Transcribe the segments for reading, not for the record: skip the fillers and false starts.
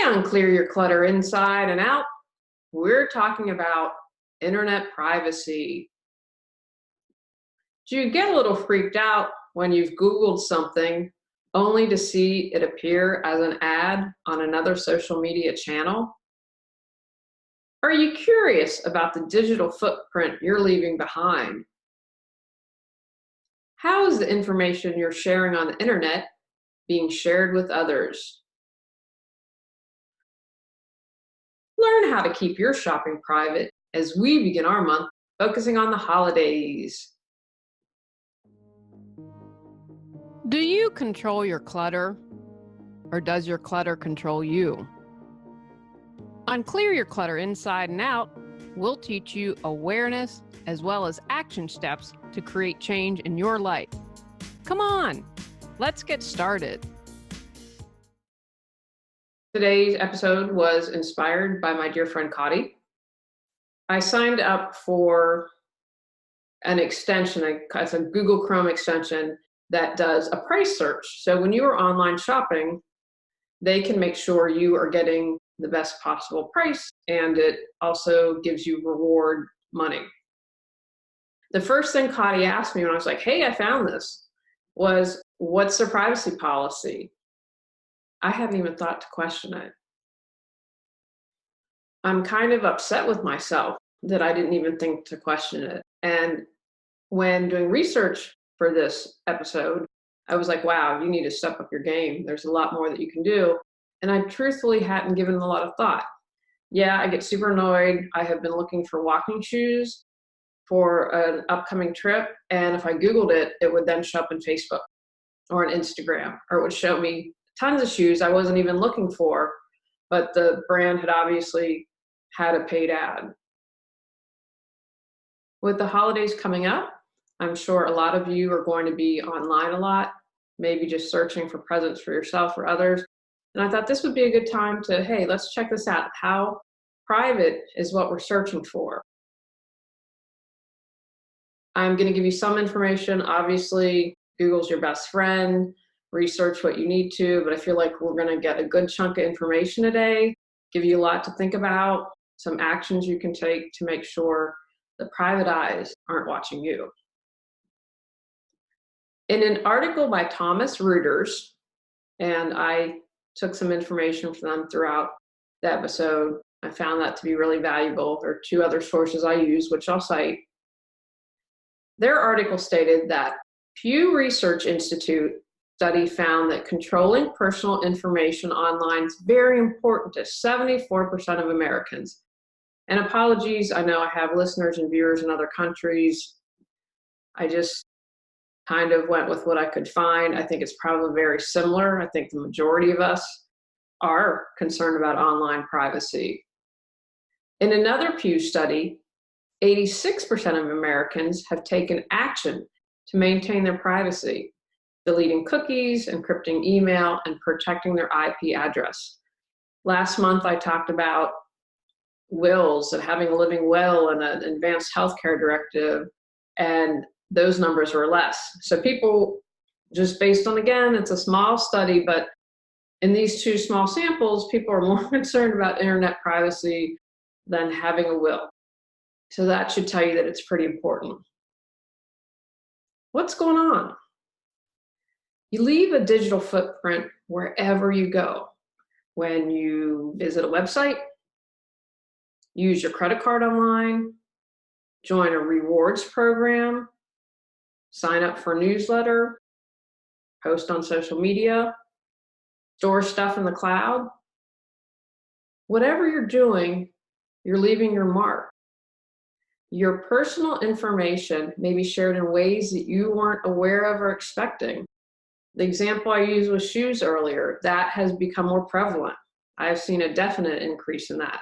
on Clear Your Clutter Inside and Out, we're talking about internet privacy. Do you get a little freaked out when you've Googled something only to see it appear as an ad on another social media channel? Are you curious about the digital footprint you're leaving behind? How is the information you're sharing on the internet being shared with others? Learn how to keep your shopping private as we begin our month focusing on the holidays. Do you control your clutter, or does your clutter control you? On Clear Your Clutter Inside and Out, we'll teach you awareness as well as action steps to create change in your life. Come on, let's get started. Today's episode was inspired by my dear friend Cotty. I signed up for an extension, it's a Google Chrome extension that does a price search. So when you are online shopping, they can make sure you are getting the best possible price, and it also gives you reward money. The first thing Cotty asked me when I was like, hey, I found this, was what's their privacy policy? I hadn't even thought to question it. I'm kind of upset with myself that I didn't even think to question it. And when doing research for this episode, I was like, wow, you need to step up your game. There's a lot more that you can do. And I truthfully hadn't given it a lot of thought. Yeah, I get super annoyed. I have been looking for walking shoes for an upcoming trip. And if I Googled it, it would then show up in Facebook or on Instagram, or it would show me tons of shoes I wasn't even looking for, but the brand had obviously had a paid ad. With the holidays coming up, I'm sure a lot of you are going to be online a lot, maybe just searching for presents for yourself or others. And I thought this would be a good time to, hey, let's check this out. How private is what we're searching for? I'm going to give you some information. Obviously, Google's your best friend. Research what you need to, but I feel like we're going to get a good chunk of information today, give you a lot to think about, some actions you can take to make sure the private eyes aren't watching you. In an article by Thomas Reuters, and I took some information from them throughout the episode, I found that to be really valuable. There are two other sources I use, which I'll cite. Their article stated that Pew Research Institute study found that controlling personal information online is very important to 74% of Americans. And apologies, I know I have listeners and viewers in other countries. I just kind of went with what I could find. I think it's probably very similar. I think the majority of us are concerned about online privacy. In another Pew study, 86% of Americans have taken action to maintain their privacy, deleting cookies, encrypting email, and protecting their IP address. Last month, I talked about wills and having a living will and an advanced healthcare directive, and those numbers were less. So people, just based on, again, it's a small study, but in these two small samples, people are more concerned about internet privacy than having a will. So that should tell you that it's pretty important. What's going on? You leave a digital footprint wherever you go. When you visit a website, use your credit card online, join a rewards program, sign up for a newsletter, post on social media, store stuff in the cloud. Whatever you're doing, you're leaving your mark. Your personal information may be shared in ways that you weren't aware of or expecting. The example I used was shoes earlier. That has become more prevalent. I've seen a definite increase in that.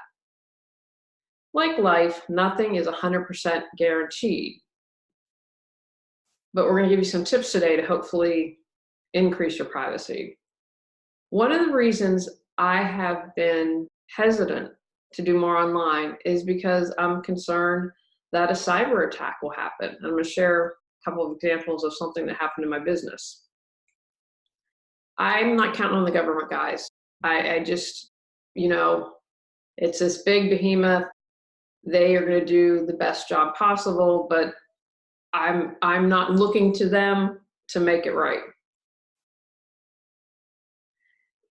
Like life, nothing is 100% guaranteed. But we're going to give you some tips today to hopefully increase your privacy. One of the reasons I have been hesitant to do more online is because I'm concerned that a cyber attack will happen. I'm going to share a couple of examples of something that happened in my business. I'm not counting on the government, guys. I just, you know, it's this big behemoth. They are going to do the best job possible, but I'm not looking to them to make it right.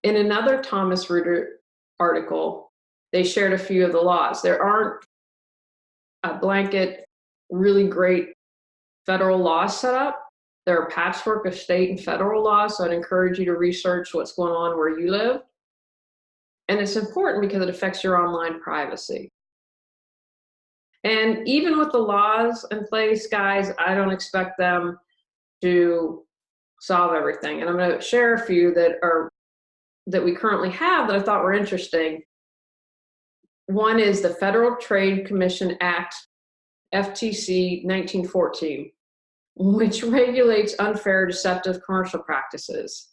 In another Thomas Reuter article, they shared a few of the laws. There aren't a blanket, really great federal laws set up. There are a patchwork of state and federal laws, so I'd encourage you to research what's going on where you live. And it's important because it affects your online privacy. And even with the laws in place, guys, I don't expect them to solve everything. And I'm going to share a few that we currently have that I thought were interesting. One is the Federal Trade Commission Act, FTC 1914, which regulates unfair, deceptive commercial practices.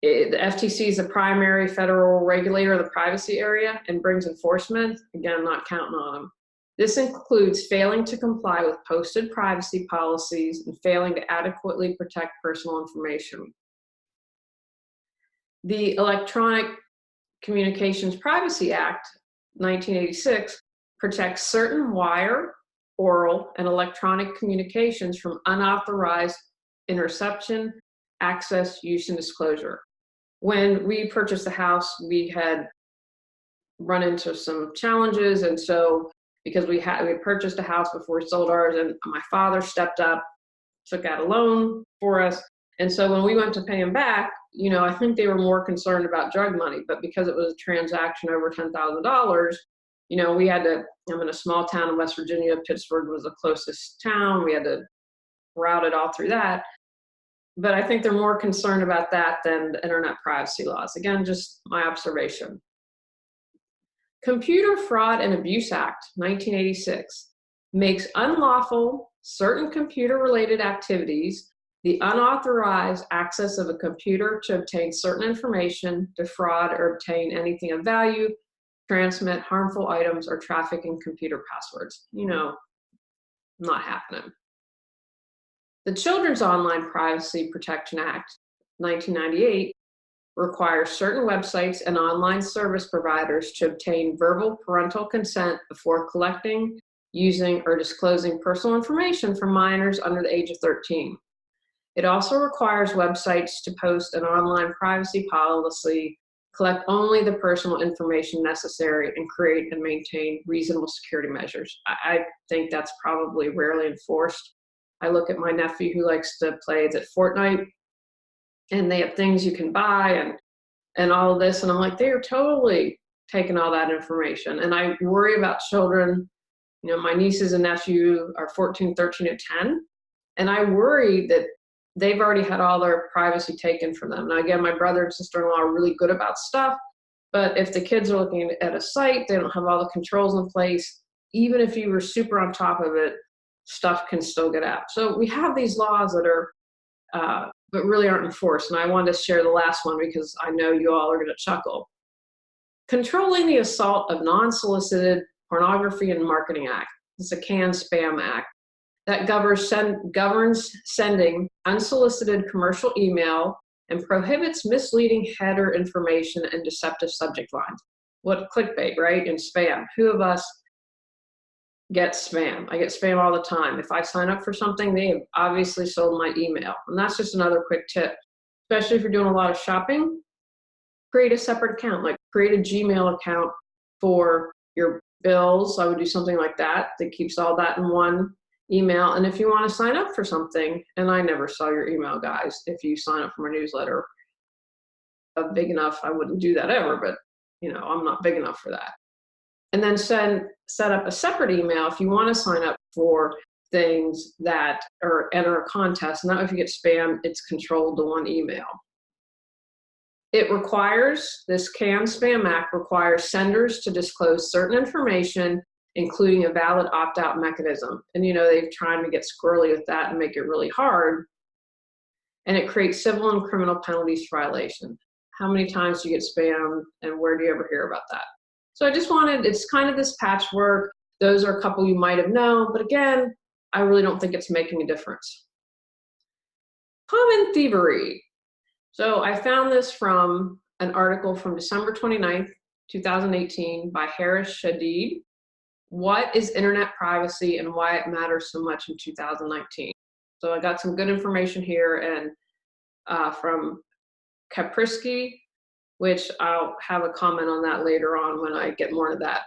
The FTC is the primary federal regulator of the privacy area and brings enforcement. Again, I'm not counting on them. This includes failing to comply with posted privacy policies and failing to adequately protect personal information. The Electronic Communications Privacy Act, 1986, protects certain wire, oral, and electronic communications from unauthorized interception, access, use, and disclosure. When we purchased the house, we had run into some challenges, and so because we had purchased a house before we sold ours, and my father stepped up, took out a loan for us. And so when we went to pay him back, I think they were more concerned about drug money, but because it was a transaction over $10,000, we had to, I'm in a small town in West Virginia, Pittsburgh was the closest town. We had to route it all through that. But I think they're more concerned about that than the internet privacy laws. Again, just my observation. Computer Fraud and Abuse Act, 1986, makes unlawful certain computer-related activities the unauthorized access of a computer to obtain certain information, defraud or obtain anything of value, transmit harmful items, or traffic in computer passwords. Not happening. The Children's Online Privacy Protection Act, 1998, requires certain websites and online service providers to obtain verbal parental consent before collecting, using, or disclosing personal information from minors under the age of 13. It also requires websites to post an online privacy policy, collect only the personal information necessary, and create and maintain reasonable security measures. I think that's probably rarely enforced. I look at my nephew who likes to play at Fortnite, and they have things you can buy and all of this, and I'm like, they are totally taking all that information. And I worry about children. My nieces and nephew are 14, 13, and 10, and I worry that they've already had all their privacy taken from them. Now, again, my brother and sister-in-law are really good about stuff, but if the kids are looking at a site, they don't have all the controls in place. Even if you were super on top of it, stuff can still get out. So we have these laws that are, but really aren't enforced. And I wanted to share the last one because I know you all are going to chuckle. Controlling the Assault of Non-Solicited Pornography and Marketing Act. It's a CAN-SPAM Act that governs sending unsolicited commercial email and prohibits misleading header information and deceptive subject lines. What clickbait, right? And spam. Who of us gets spam? I get spam all the time. If I sign up for something, they have obviously sold my email. And that's just another quick tip, especially if you're doing a lot of shopping. Create a separate account, like create a Gmail account for your bills. I would do something like that keeps all that in one email. And if you want to sign up for something, and I never saw your email, guys, if you sign up for my newsletter, big enough, I wouldn't do that ever, but I'm not big enough for that. And then set up a separate email if you want to sign up for things that or enter a contest. Now, if you get spam, it's controlled to one email. It requires, this CAN-SPAM Act requires senders to disclose certain information, including a valid opt-out mechanism. And they're trying to get squirrely with that and make it really hard. And it creates civil and criminal penalties for violation. How many times do you get spam, and where do you ever hear about that? So I just wanted, it's kind of this patchwork. Those are a couple you might have known, but again, I really don't think it's making a difference. Common thievery. So I found this from an article from December 29th, 2018 by Harris Shadid. What is internet privacy and why it matters so much in 2019? So I got some good information here and from Kaprisky, which I'll have a comment on that later on when I get more to that.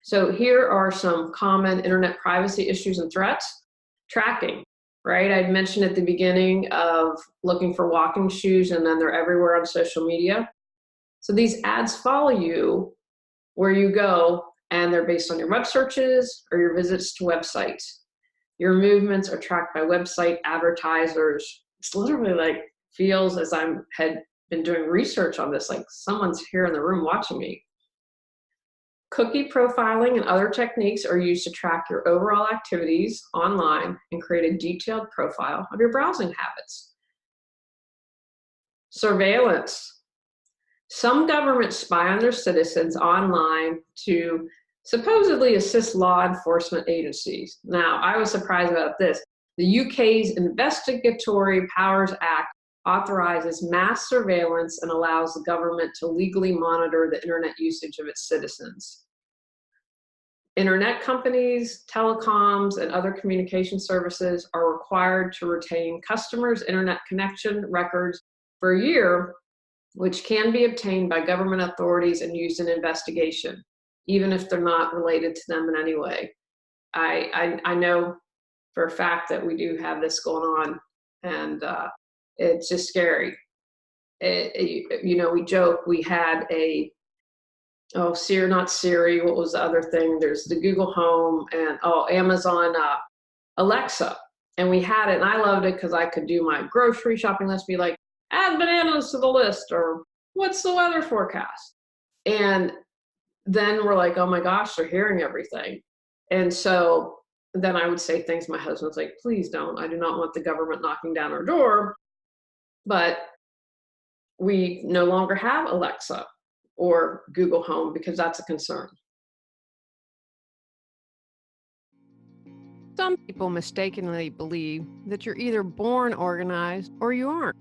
So here are some common internet privacy issues and threats. Tracking, right? I mentioned at the beginning of looking for walking shoes, and then they're everywhere on social media. So these ads follow you where you go, and they're based on your web searches or your visits to websites. Your movements are tracked by website advertisers. It's literally like feels as I had been doing research on this, like someone's here in the room watching me. Cookie profiling and other techniques are used to track your overall activities online and create a detailed profile of your browsing habits. Surveillance. Some governments spy on their citizens online to supposedly assist law enforcement agencies. Now, I was surprised about this. The UK's Investigatory Powers Act authorizes mass surveillance and allows the government to legally monitor the internet usage of its citizens. Internet companies, telecoms, and other communication services are required to retain customers' internet connection records for a year, which can be obtained by government authorities and used in investigation, even if they're not related to them in any way. I know for a fact that we do have this going on, and it's just scary. We joke, we had Siri, not Siri, what was the other thing? There's the Google Home and Amazon Alexa. And we had it, and I loved it because I could do my grocery shopping list, be like, add bananas to the list, or what's the weather forecast? And then we're like, oh my gosh, they're hearing everything. And so then I would say things, my husband's like, please don't, I do not want the government knocking down our door. But we no longer have Alexa or Google Home because that's a concern. Some people mistakenly believe that you're either born organized or you aren't.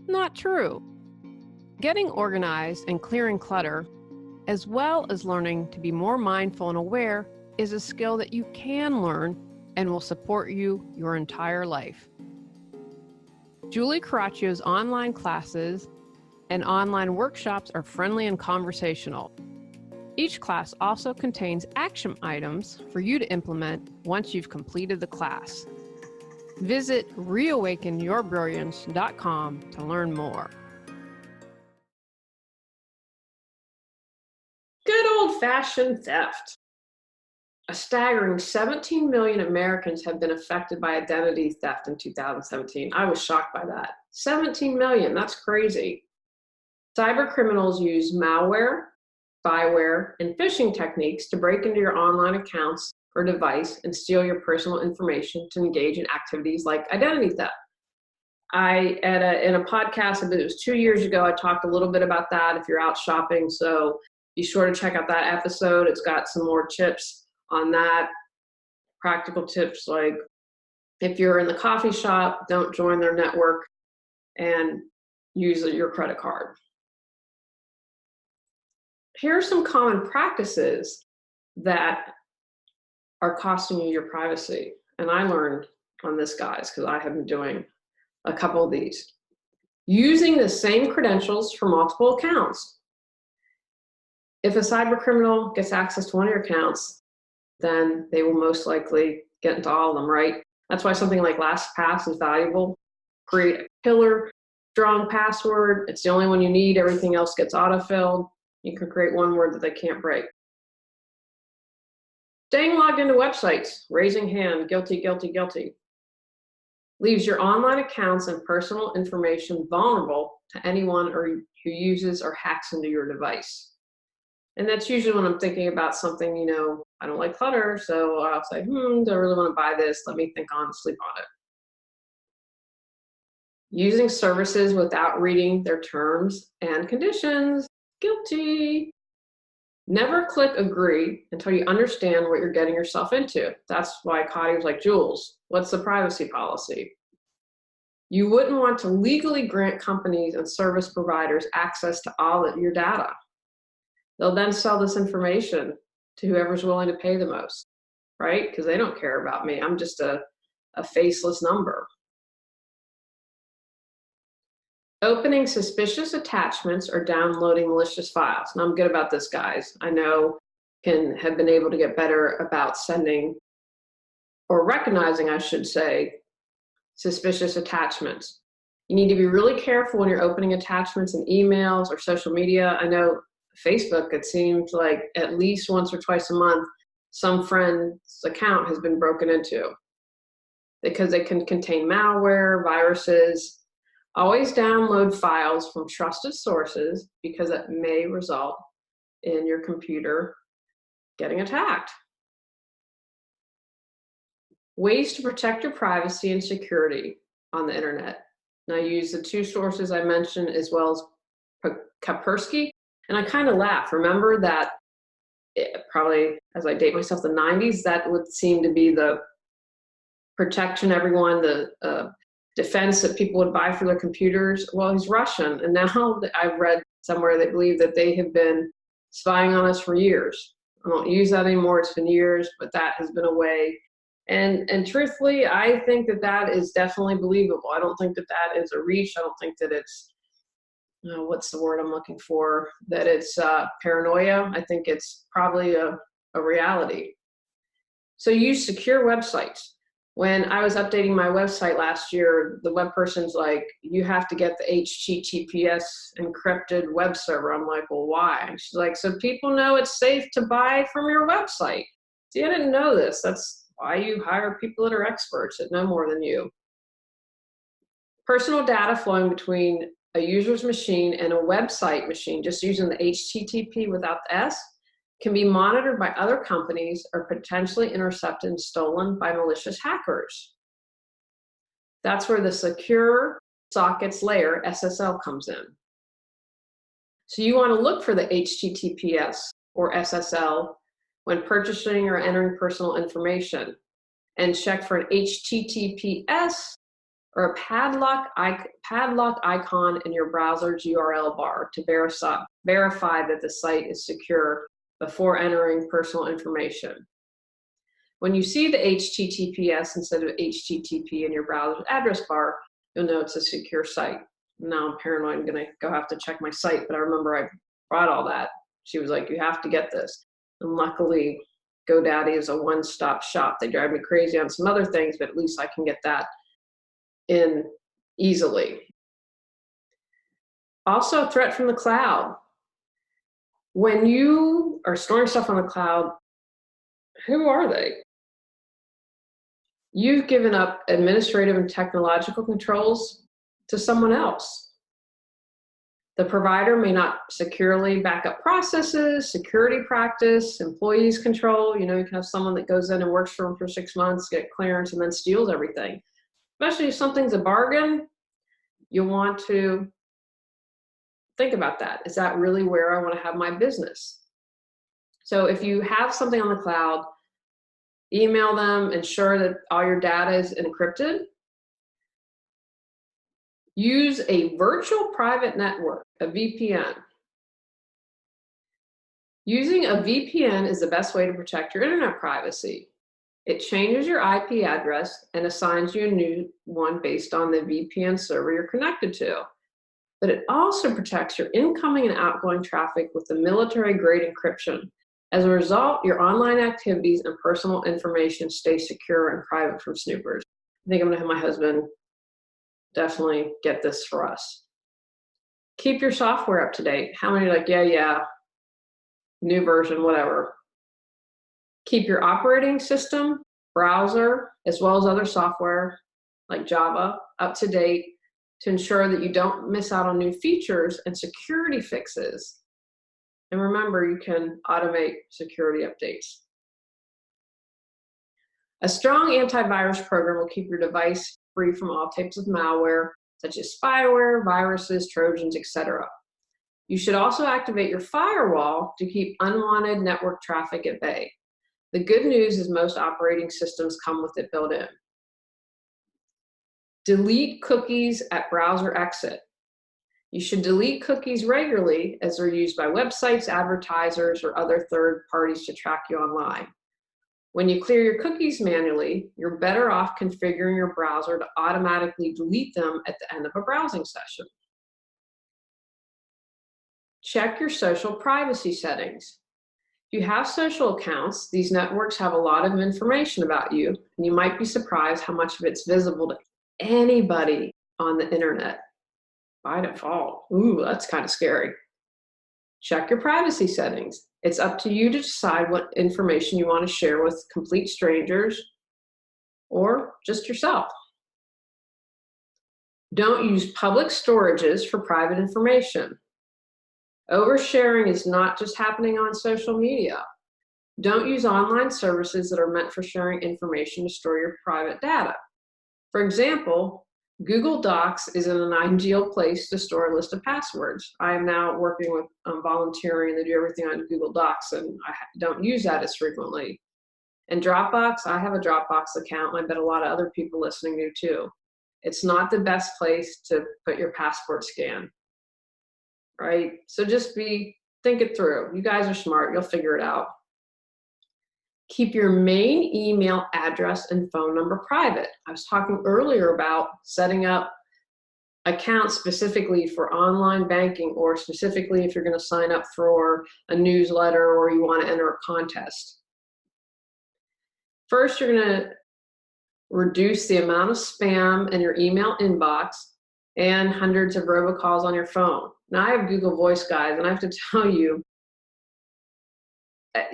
Not true. Getting organized and clearing clutter, as well as learning to be more mindful and aware, is a skill that you can learn and will support you your entire life. Julie Coraccio's online classes and online workshops are friendly and conversational. Each class also contains action items for you to implement once you've completed the class. Visit reawakenyourbrilliance.com to learn more. Good old-fashioned theft. A staggering 17 million Americans have been affected by identity theft in 2017. I was shocked by that. 17 million, that's crazy. Cyber criminals use malware, spyware, and phishing techniques to break into your online accounts or device and steal your personal information to engage in activities like identity theft. In a podcast, I believe it was 2 years ago, I talked a little bit about that if you're out shopping, so be sure to check out that episode. It's got some more tips on that, practical tips like if you're in the coffee shop, don't join their network and use your credit card. Here are some common practices that are costing you your privacy. And I learned on this, guys, because I have been doing a couple of these. Using the same credentials for multiple accounts. If a cyber criminal gets access to one of your accounts, then they will most likely get into all of them, right? That's why something like LastPass is valuable. Create a killer, strong password. It's the only one you need. Everything else gets autofilled. You can create one word that they can't break. Staying logged into websites, raising hand, guilty, guilty, guilty, leaves your online accounts and personal information vulnerable to anyone who uses or hacks into your device. And that's usually when I'm thinking about something, I don't like clutter, so I'll say, do I really want to buy this? Let me think sleep on it. Using services without reading their terms and conditions, guilty. Never click agree until you understand what you're getting yourself into. That's why Cotty was like, Jules, what's the privacy policy? You wouldn't want to legally grant companies and service providers access to all of your data. They'll then sell this information to whoever's willing to pay the most, right? Because they don't care about me. I'm just a faceless number. Opening suspicious attachments or downloading malicious files. Now, I'm good about this, guys. I know can have been able to get better about sending or recognizing, I should say, suspicious attachments. You need to be really careful when you're opening attachments in emails or social media. I know Facebook, it seems like at least once or twice a month, some friend's account has been broken into because they can contain malware, viruses. Always download files from trusted sources because it may result in your computer getting attacked. Ways to protect your privacy and security on the internet. And I use the two sources I mentioned as well as Kaspersky. And I kind of laugh. Remember that probably as I date myself, the 90s, that would seem to be the protection everyone, the defense that people would buy for their computers. Well, he's Russian. And now I've read somewhere they believe that they have been spying on us for years. I don't use that anymore. It's been years, but that has been a way. And truthfully, I think that that is definitely believable. I don't think that that is a reach. I don't think that it's, what's the word I'm looking for? That it's paranoia. I think it's probably a reality. So use secure websites. When I was updating my website last year, the web person's like, you have to get the HTTPS encrypted web server. I'm like, well, why? And she's like, so people know it's safe to buy from your website. See, I didn't know this. That's why you hire people that are experts that know more than you. Personal data flowing between a user's machine and a website machine, just using the HTTP without the S, can be monitored by other companies or potentially intercepted and stolen by malicious hackers. That's where the secure sockets layer, SSL, comes in. So you want to look for the HTTPS or SSL when purchasing or entering personal information, and check for an HTTPS or a padlock icon in your browser's URL bar to verify that the site is secure before entering personal information. When you see the HTTPS instead of HTTP in your browser's address bar, you'll know it's a secure site. Now I'm paranoid, I'm gonna go have to check my site, but I remember I brought all that. She was like, you have to get this. And luckily, GoDaddy is a one-stop shop. They drive me crazy on some other things, but at least I can get that in easily. Also, threat from the cloud. When you are storing stuff on the cloud, who are they? You've given up administrative and technological controls to someone else. The provider may not securely back up processes, security practice, employees control. You know, you can have someone that goes in and works for them for 6 months, get clearance, and then steals everything. Especially if something's a bargain, you'll want to think about that. Is that really where I want to have my business? So if you have something on the cloud, email them, ensure that all your data is encrypted. Use a virtual private network, a VPN. Using a VPN is the best way to protect your internet privacy. It changes your IP address and assigns you a new one based on the VPN server you're connected to. But it also protects your incoming and outgoing traffic with the military-grade encryption. As a result, your online activities and personal information stay secure and private from snoopers. I think I'm gonna have my husband definitely get this for us. Keep your software up to date. How many are like, yeah, new version, whatever. Keep your operating system, browser, as well as other software like Java up to date to ensure that you don't miss out on new features and security fixes. And remember, you can automate security updates. A strong antivirus program will keep your device free from all types of malware, such as spyware, viruses, trojans, etc. You should also activate your firewall to keep unwanted network traffic at bay. The good news is most operating systems come with it built in. Delete cookies at browser exit. You should delete cookies regularly as they're used by websites, advertisers, or other third parties to track you online. When you clear your cookies manually, you're better off configuring your browser to automatically delete them at the end of a browsing session. Check your social privacy settings. If you have social accounts, these networks have a lot of information about you, and you might be surprised how much of it's visible to anybody on the internet by default. Ooh, that's kind of scary. Check your privacy settings. It's up to you to decide what information you want to share with complete strangers or just yourself. Don't use public storages for private information. Oversharing is not just happening on social media. Don't use online services that are meant for sharing information to store your private data. For example, Google Docs isn't an ideal place to store a list of passwords. I am now working with volunteering to do everything on Google Docs, and I don't use that as frequently. And Dropbox, I have a Dropbox account, and I bet a lot of other people listening do too. It's not the best place to put your passport scan, right? So just think it through. You guys are smart, you'll figure it out. Keep your main email address and phone number private. I was talking earlier about setting up accounts specifically for online banking, or specifically if you're going to sign up for a newsletter or you want to enter a contest. First, you're going to reduce the amount of spam in your email inbox and hundreds of robocalls on your phone. Now, I have Google Voice, guys, and I have to tell you,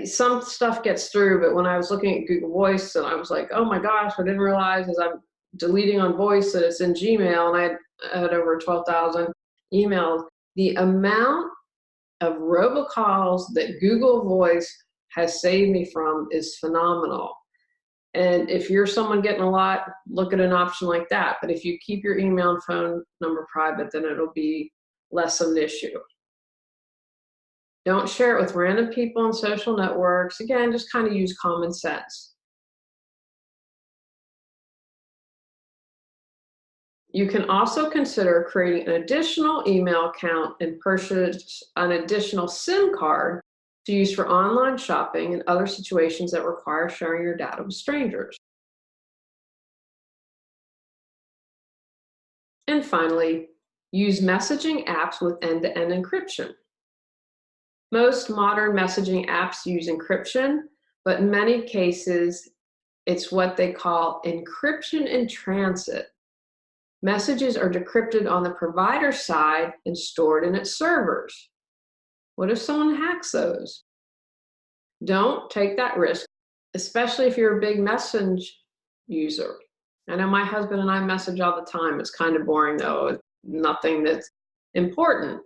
some stuff gets through, but when I was looking at Google Voice, and I was like, oh my gosh, I didn't realize as I'm deleting on Voice that it's in Gmail, and I had over 12,000 emails. The amount of robocalls that Google Voice has saved me from is phenomenal. And if you're someone getting a lot, look at an option like that. But if you keep your email and phone number private, then it'll be less of an issue. Don't share it with random people on social networks. Again, just kind of use common sense. You can also consider creating an additional email account and purchase an additional SIM card to use for online shopping and other situations that require sharing your data with strangers. And finally, use messaging apps with end-to-end encryption. Most modern messaging apps use encryption, but in many cases, it's what they call encryption in transit. Messages are decrypted on the provider side and stored in its servers. What if someone hacks those? Don't take that risk, especially if you're a big message user. I know my husband and I message all the time. It's kind of boring though, it's nothing that's important.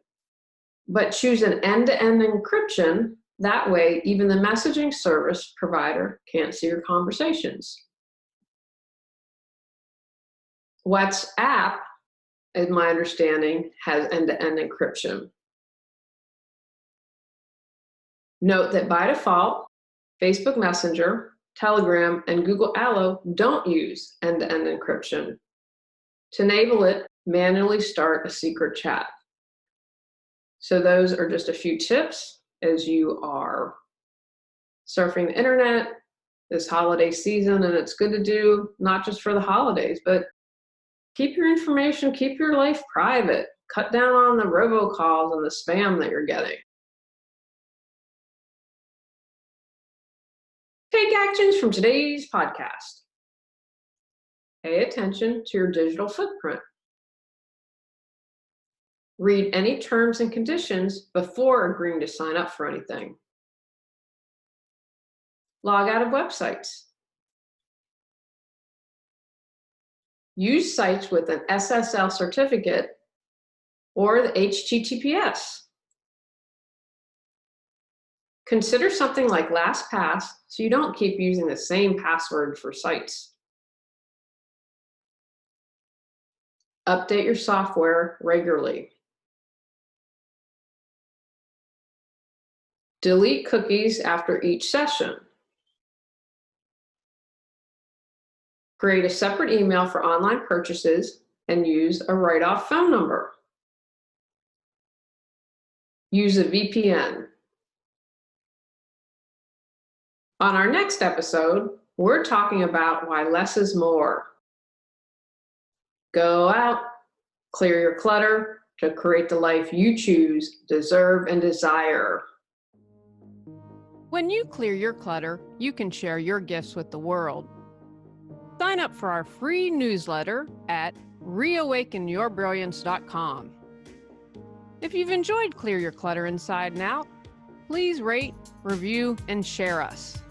But choose an end-to-end encryption. That way, even the messaging service provider can't see your conversations. WhatsApp, in my understanding, has end-to-end encryption. Note that by default, Facebook Messenger, Telegram, and Google Allo don't use end-to-end encryption. To enable it, manually start a secret chat. So those are just a few tips as you are surfing the internet this holiday season, and it's good to do not just for the holidays, but keep your information, keep your life private. Cut down on the robocalls and the spam that you're getting. Take actions from today's podcast. Pay attention to your digital footprint. Read any terms and conditions before agreeing to sign up for anything. Log out of websites. Use sites with an SSL certificate or the HTTPS. Consider something like LastPass so you don't keep using the same password for sites. Update your software regularly. Delete cookies after each session. Create a separate email for online purchases and use a write-off phone number. use a VPN. On our next episode, we're talking about why less is more. Go out, clear your clutter to create the life you choose, deserve, and desire. When you clear your clutter, you can share your gifts with the world. Sign up for our free newsletter at reawakenyourbrilliance.com. If you've enjoyed Clear Your Clutter Inside and Out, please rate, review, and share us.